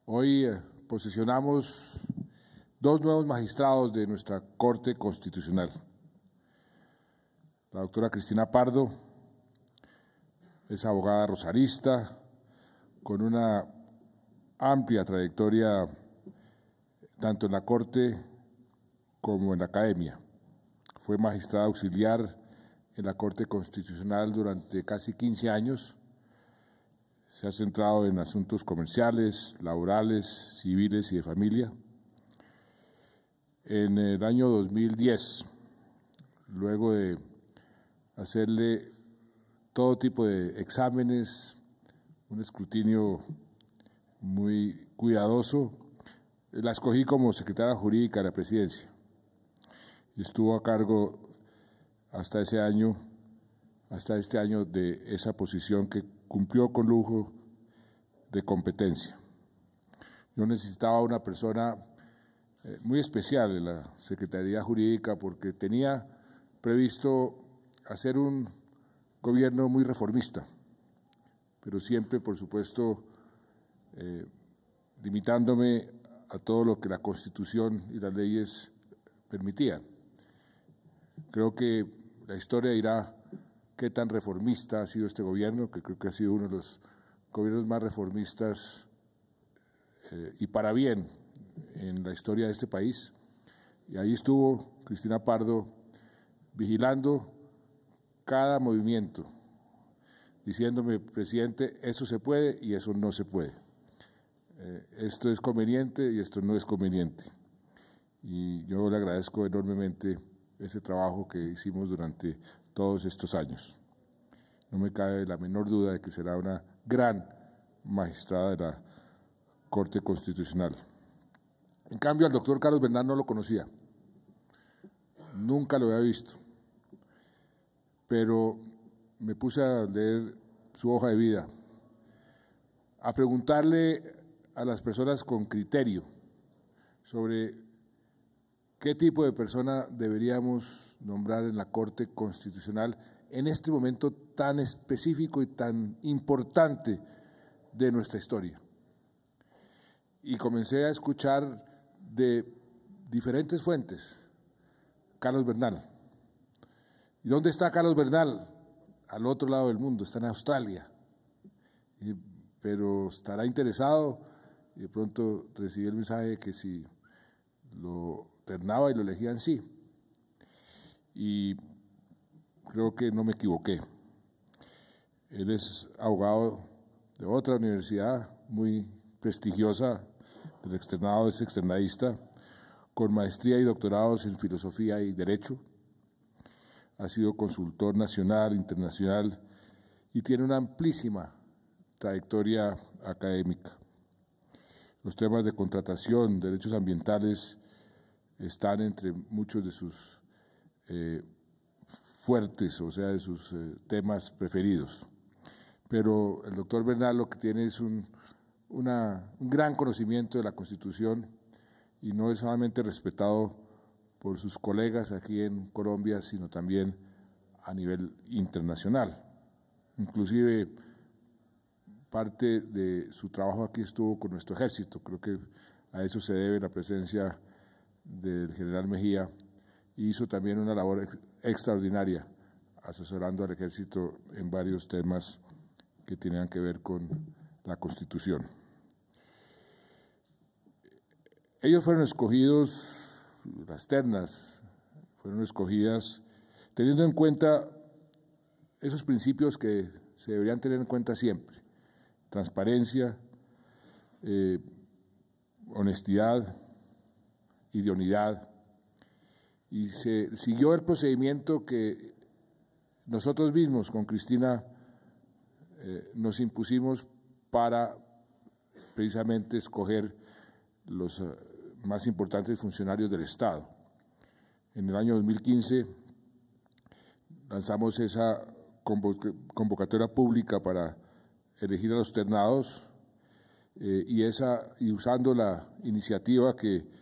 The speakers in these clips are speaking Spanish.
Hoy posesionamos dos nuevos magistrados de nuestra Corte Constitucional. La doctora Cristina Pardo es abogada rosarista, con una amplia trayectoria tanto en la Corte como en la Academia. Fue magistrada auxiliar en la Corte Constitucional durante casi 15 años. Se ha centrado en asuntos comerciales, laborales, civiles y de familia. En el año 2010, luego de hacerle todo tipo de exámenes, un escrutinio muy cuidadoso, la escogí como secretaria jurídica de la Presidencia y estuvo a cargo hasta este año de esa posición que cumplió con lujo de competencia. Yo necesitaba una persona muy especial en la Secretaría Jurídica porque tenía previsto hacer un gobierno muy reformista, pero siempre, por supuesto, limitándome a todo lo que la Constitución y las leyes permitían. Creo que la historia dirá qué tan reformista ha sido este gobierno, que creo que ha sido uno de los gobiernos más reformistas y para bien en la historia de este país. Y ahí estuvo Cristina Pardo vigilando cada movimiento, diciéndome: presidente, eso se puede y eso no se puede. Esto es conveniente y esto no es conveniente. Y yo le agradezco enormemente ese trabajo que hicimos durante todos estos años. No me cabe la menor duda de que será una gran magistrada de la Corte Constitucional. En cambio, al doctor Carlos Bernal no lo conocía, nunca lo había visto, pero me puse a leer su hoja de vida, a preguntarle a las personas con criterio sobre qué tipo de persona deberíamos nombrar en la Corte Constitucional en este momento tan específico y tan importante de nuestra historia. Y comencé a escuchar de diferentes fuentes Carlos Bernal. ¿Y dónde está Carlos Bernal? Al otro lado del mundo, está en Australia. Pero estará interesado, y de pronto recibí el mensaje de que si lo ternaba y lo elegían, sí. Y creo que no me equivoqué. Él es abogado de otra universidad muy prestigiosa, del externado, es externadista, con maestría y doctorados en filosofía y derecho. Ha sido consultor nacional, internacional y tiene una amplísima trayectoria académica. Los temas de contratación, derechos ambientales, están entre muchos de sus fuertes, o sea, de sus temas preferidos. Pero el doctor Bernal lo que tiene es un gran conocimiento de la Constitución y no es solamente respetado por sus colegas aquí en Colombia, sino también a nivel internacional. Inclusive parte de su trabajo aquí estuvo con nuestro ejército. Creo que a eso se debe la presencia del general Mejía, y hizo también una labor extraordinaria asesorando al ejército en varios temas que tenían que ver con la Constitución. Ellos fueron escogidos, las ternas fueron escogidas teniendo en cuenta esos principios que se deberían tener en cuenta siempre: transparencia, honestidad, idoneidad, y se siguió el procedimiento que nosotros mismos con Cristina nos impusimos para precisamente escoger los más importantes funcionarios del Estado. En el año 2015 lanzamos esa convocatoria pública para elegir a los ternados y usando la iniciativa que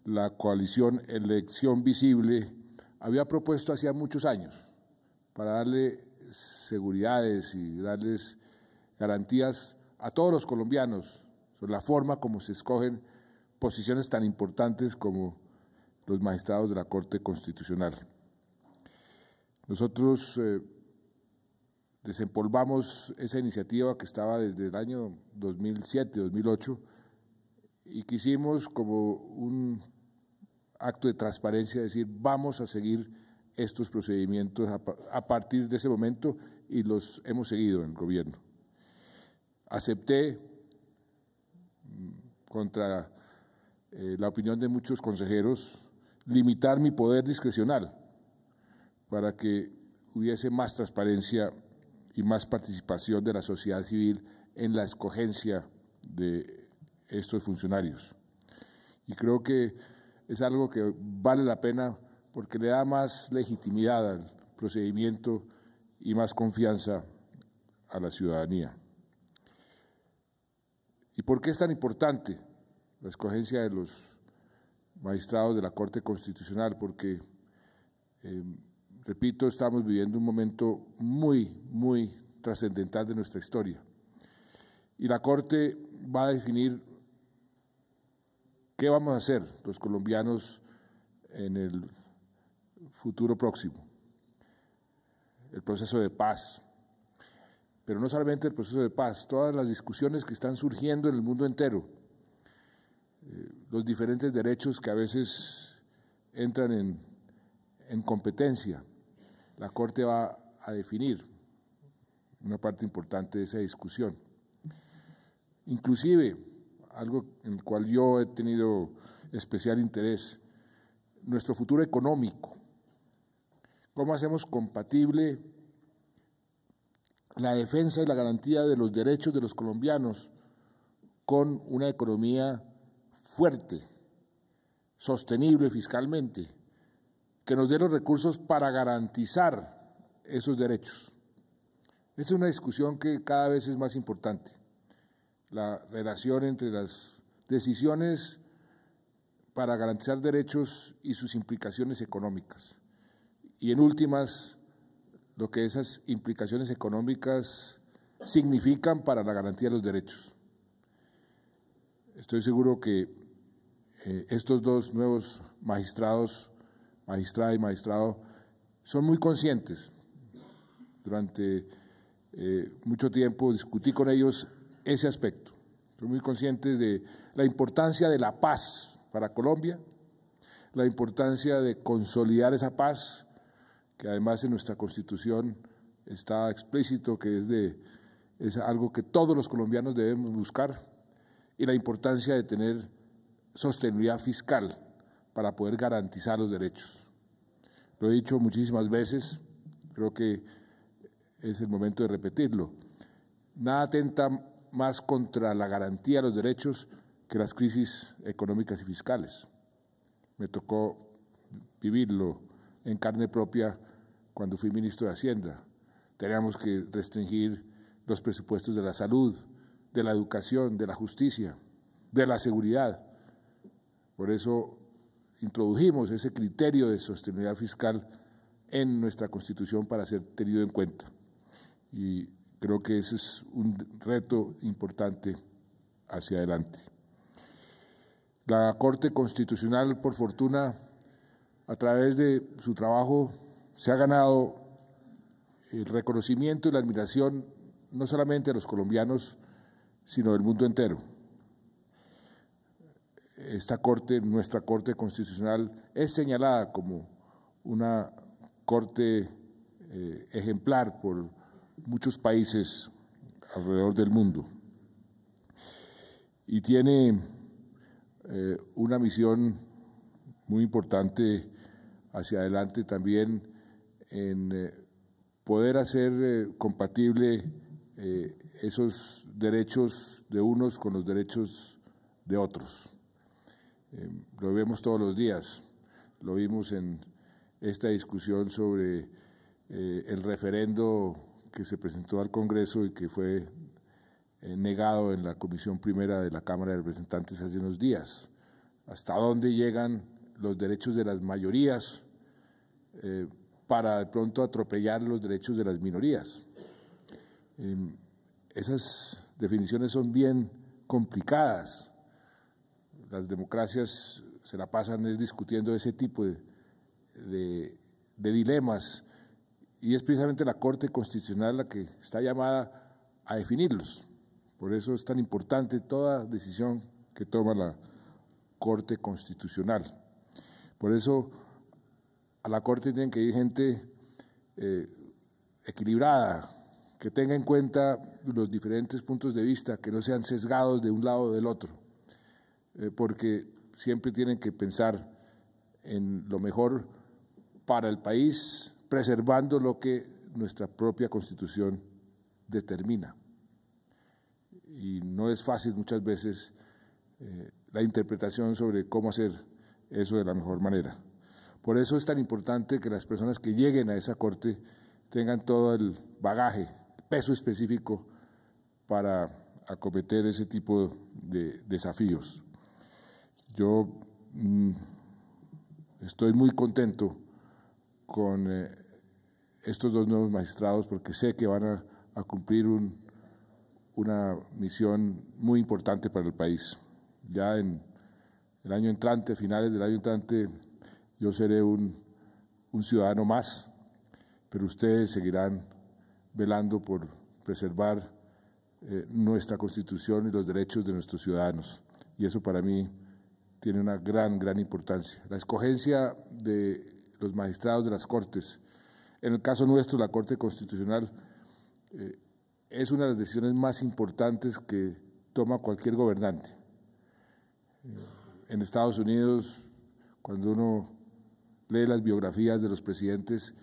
la coalición Elección Visible había propuesto hacía muchos años para darle seguridades y darles garantías a todos los colombianos sobre la forma como se escogen posiciones tan importantes como los magistrados de la Corte Constitucional. Nosotros desempolvamos esa iniciativa que estaba desde el año 2007, 2008, y quisimos, como un acto de transparencia, decir vamos a seguir estos procedimientos a partir de ese momento, y los hemos seguido en el gobierno. Acepté, contra la opinión de muchos consejeros, limitar mi poder discrecional para que hubiese más transparencia y más participación de la sociedad civil en la escogencia de estos funcionarios. Y creo que es algo que vale la pena porque le da más legitimidad al procedimiento y más confianza a la ciudadanía. ¿Y por qué es tan importante la escogencia de los magistrados de la Corte Constitucional? Porque, repito, estamos viviendo un momento muy trascendental de nuestra historia. Y la Corte va a definir qué vamos a hacer los colombianos en el futuro próximo. El proceso de paz. Pero no solamente el proceso de paz, todas las discusiones que están surgiendo en el mundo entero, los diferentes derechos que a veces entran en competencia. La Corte va a definir una parte importante de esa discusión. Inclusive, algo en el cual yo he tenido especial interés, nuestro futuro económico. ¿Cómo hacemos compatible la defensa y la garantía de los derechos de los colombianos con una economía fuerte, sostenible fiscalmente, que nos dé los recursos para garantizar esos derechos? Esa es una discusión que cada vez es más importante, la relación entre las decisiones para garantizar derechos y sus implicaciones económicas. Y en últimas, lo que esas implicaciones económicas significan para la garantía de los derechos. Estoy seguro que estos dos nuevos magistrados, magistrada y magistrado, son muy conscientes. Durante mucho tiempo discutí con ellos ese aspecto. Son muy conscientes de la importancia de la paz para Colombia, la importancia de consolidar esa paz, que además en nuestra Constitución está explícito que es algo que todos los colombianos debemos buscar, y la importancia de tener sostenibilidad fiscal para poder garantizar los derechos. Lo he dicho muchísimas veces, creo que es el momento de repetirlo. Nada atenta más contra la garantía de los derechos que las crisis económicas y fiscales. Me tocó vivirlo en carne propia cuando fui ministro de Hacienda. Teníamos que restringir los presupuestos de la salud, de la educación, de la justicia, de la seguridad. Por eso introdujimos ese criterio de sostenibilidad fiscal en nuestra Constitución para ser tenido en cuenta. Y creo que ese es un reto importante hacia adelante. La Corte Constitucional, por fortuna, a través de su trabajo, se ha ganado el reconocimiento y la admiración no solamente de los colombianos, sino del mundo entero. Esta Corte, nuestra Corte Constitucional, es señalada como una Corte ejemplar por muchos países alrededor del mundo. Y tiene una misión muy importante hacia adelante también en poder hacer compatible esos derechos de unos con los derechos de otros. Lo vemos todos los días, lo vimos en esta discusión sobre el referendo que se presentó al Congreso y que fue negado en la Comisión Primera de la Cámara de Representantes hace unos días. ¿Hasta dónde llegan los derechos de las mayorías para de pronto atropellar los derechos de las minorías? Esas definiciones son bien complicadas. Las democracias se la pasan discutiendo ese tipo de dilemas, y es precisamente la Corte Constitucional la que está llamada a definirlos. Por eso es tan importante toda decisión que toma la Corte Constitucional. Por eso a la Corte tienen que ir gente equilibrada, que tenga en cuenta los diferentes puntos de vista, que no sean sesgados de un lado o del otro, porque siempre tienen que pensar en lo mejor para el país, preservando lo que nuestra propia Constitución determina. Y no es fácil muchas veces la interpretación sobre cómo hacer eso de la mejor manera. Por eso es tan importante que las personas que lleguen a esa Corte tengan todo el bagaje, el peso específico para acometer ese tipo de desafíos. Yo estoy muy contento con estos dos nuevos magistrados porque sé que van a cumplir una misión muy importante para el país. Ya en el año entrante, finales del año entrante, yo seré un ciudadano más, pero ustedes seguirán velando por preservar nuestra Constitución y los derechos de nuestros ciudadanos. Y eso para mí tiene una gran importancia. La escogencia de los magistrados de las Cortes, en el caso nuestro, la Corte Constitucional, es una de las decisiones más importantes que toma cualquier gobernante. En Estados Unidos, cuando uno lee las biografías de los presidentes,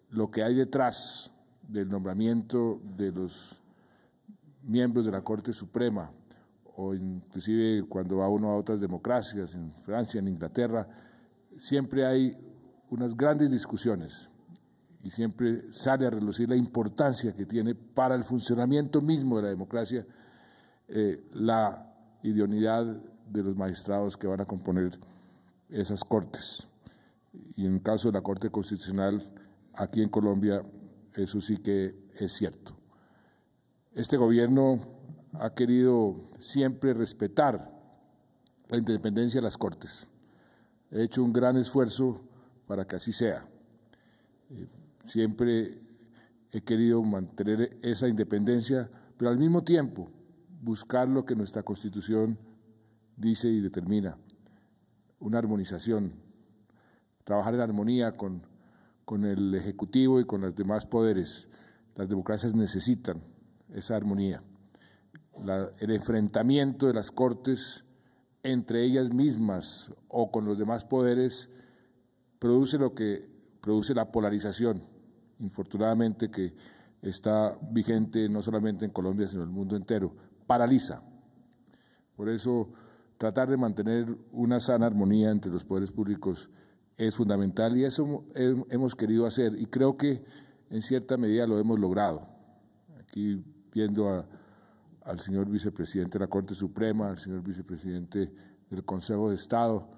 lo que hay detrás del nombramiento de los miembros de la Corte Suprema, o inclusive cuando va uno a otras democracias, en Francia, en Inglaterra, siempre hay unas grandes discusiones y siempre sale a relucir la importancia que tiene para el funcionamiento mismo de la democracia la idoneidad de los magistrados que van a componer esas cortes. Y en el caso de la Corte Constitucional, aquí en Colombia, eso sí que es cierto. Este gobierno ha querido siempre respetar la independencia de las Cortes. He hecho un gran esfuerzo para que así sea. Siempre he querido mantener esa independencia, pero al mismo tiempo buscar lo que nuestra Constitución dice y determina, una armonización, trabajar en armonía con el Ejecutivo y con los demás poderes. Las democracias necesitan esa armonía. El enfrentamiento de las Cortes entre ellas mismas o con los demás poderes produce lo que produce la polarización, infortunadamente, que está vigente no solamente en Colombia, sino en el mundo entero. Paraliza. Por eso, tratar de mantener una sana armonía entre los poderes públicos es fundamental, y eso hemos querido hacer, y creo que en cierta medida lo hemos logrado. Aquí viendo al señor vicepresidente de la Corte Suprema, al señor vicepresidente del Consejo de Estado,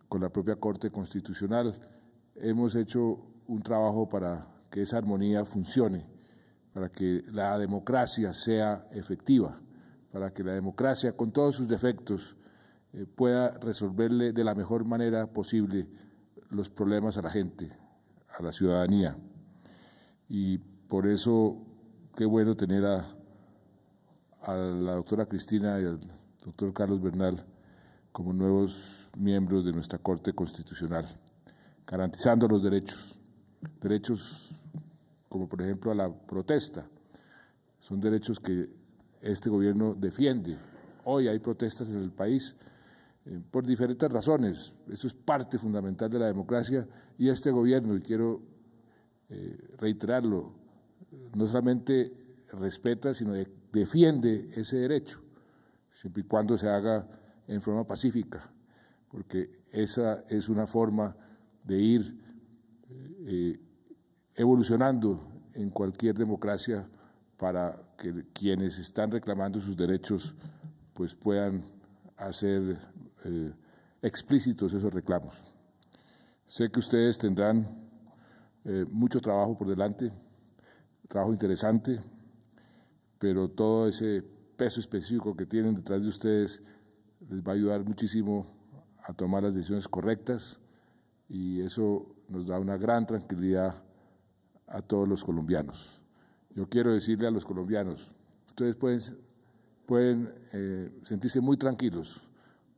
con la propia Corte Constitucional, hemos hecho un trabajo para que esa armonía funcione, para que la democracia sea efectiva, para que la democracia, con todos sus defectos, pueda resolverle de la mejor manera posible los problemas a la gente, a la ciudadanía. Y por eso, qué bueno tener a la doctora Cristina y al doctor Carlos Bernal como nuevos miembros de nuestra Corte Constitucional, garantizando los derechos como por ejemplo a la protesta. Son derechos que este gobierno defiende. Hoy hay protestas en el país por diferentes razones. Eso es parte fundamental de la democracia, y este gobierno, y quiero reiterarlo, no solamente respeta, sino defiende ese derecho, siempre y cuando se haga en forma pacífica, porque esa es una forma de ir evolucionando en cualquier democracia para que quienes están reclamando sus derechos pues puedan hacer explícitos esos reclamos. Sé que ustedes tendrán mucho trabajo por delante, trabajo interesante, pero todo ese peso específico que tienen detrás de ustedes les va a ayudar muchísimo a tomar las decisiones correctas y eso nos da una gran tranquilidad a todos los colombianos. Yo quiero decirle a los colombianos, ustedes pueden sentirse muy tranquilos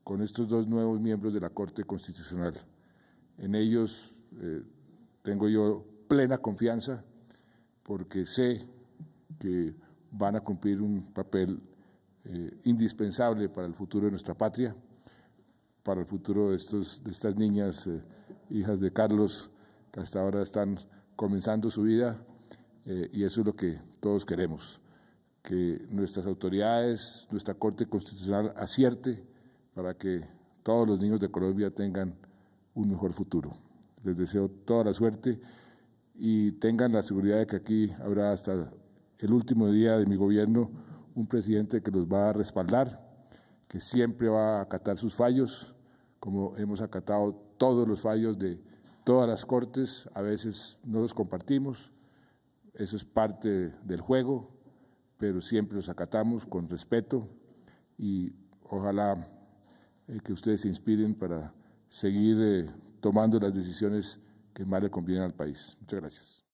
con estos dos nuevos miembros de la Corte Constitucional. En ellos tengo yo plena confianza porque sé que van a cumplir un papel indispensable para el futuro de nuestra patria, para el futuro de estas niñas, hijas de Carlos, que hasta ahora están comenzando su vida, y eso es lo que todos queremos, que nuestras autoridades, nuestra Corte Constitucional acierte para que todos los niños de Colombia tengan un mejor futuro. Les deseo toda la suerte y tengan la seguridad de que aquí habrá hasta el último día de mi gobierno un presidente que los va a respaldar, que siempre va a acatar sus fallos, como hemos acatado todos los fallos de todas las cortes, a veces no los compartimos, eso es parte del juego, pero siempre los acatamos con respeto y ojalá que ustedes se inspiren para seguir tomando las decisiones que más le convienen al país. Muchas gracias.